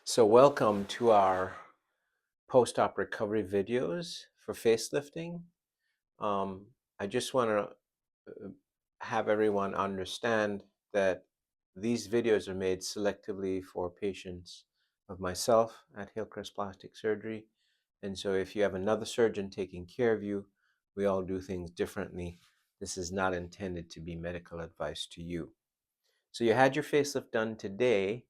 So welcome to our post-op recovery videos for facelifting. Um, I just want to have everyone understand that these videos are made selectively for patients of myself at Hillcrest Plastic Surgery. And so if you have another surgeon taking care of you, we all do things differently. This is not intended to be medical advice to you. So you had your facelift done today,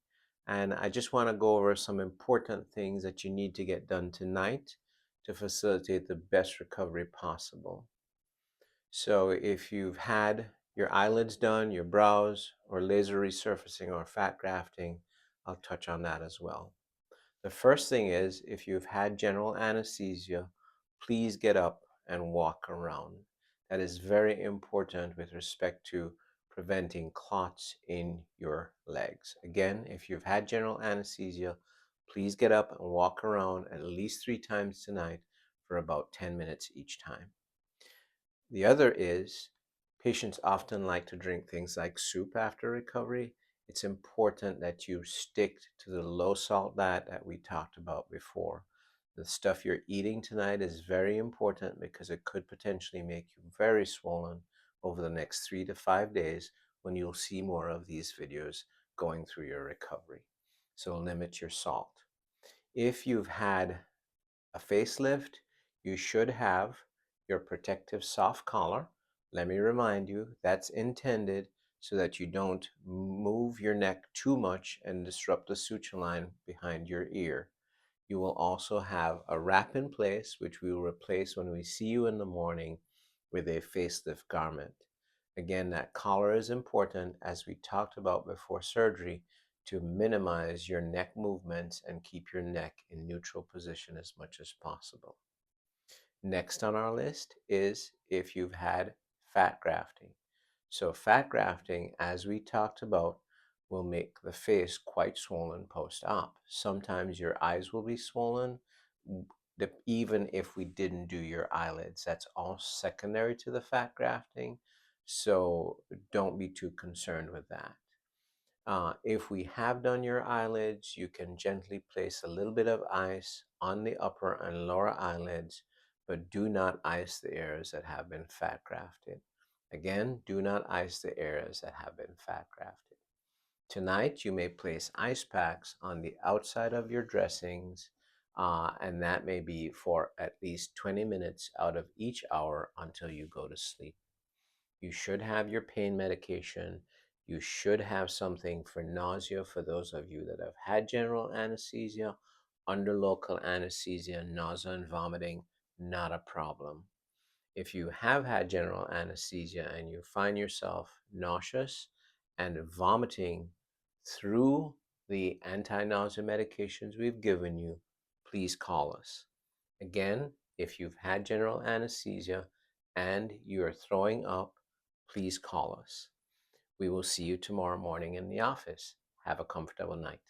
and I just want to go over some important things that you need to get done tonight to facilitate the best recovery possible. So if you've had your eyelids done, your brows, or laser resurfacing or fat grafting, I'll touch on that as well. The first thing is, if you've had general anesthesia, please get up and walk around. That is very important with respect to preventing clots in your legs. Again, if you've had general anesthesia, please get up and walk around at least 3 times tonight for about 10 minutes each time. The other is, patients often like to drink things like soup after recovery. It's important that you stick to the low salt diet that we talked about before. The stuff you're eating tonight is very important because it could potentially make you very swollen over the next 3 to 5 days when you'll see more of these videos going through your recovery. So limit your salt. If you've had a facelift, you should have your protective soft collar. Let me remind you, that's intended so that you don't move your neck too much and disrupt the suture line behind your ear. You will also have a wrap in place, which we will replace when we see you in the morning with a facelift garment. Again, that collar is important, as we talked about before surgery, to minimize your neck movements and keep your neck in neutral position as much as possible. Next on our list is if you've had fat grafting. So fat grafting, as we talked about, will make the face quite swollen post-op. Sometimes your eyes will be swollen, even if we didn't do your eyelids. That's all secondary to the fat grafting, so don't be too concerned with that. If we have done your eyelids, you can gently place a little bit of ice on the upper and lower eyelids, but do not ice the areas that have been fat grafted. Again, do not ice the areas that have been fat grafted. Tonight, you may place ice packs on the outside of your dressings, and that may be for at least 20 minutes out of each hour until you go to sleep. You should have your pain medication. You should have something for nausea for those of you that have had general anesthesia. Under local anesthesia, nausea and vomiting, not a problem. If you have had general anesthesia and you find yourself nauseous and vomiting through the anti-nausea medications we've given you, please call us. Again, if you've had general anesthesia and you're throwing up, please call us. We will see you tomorrow morning in the office. Have a comfortable night.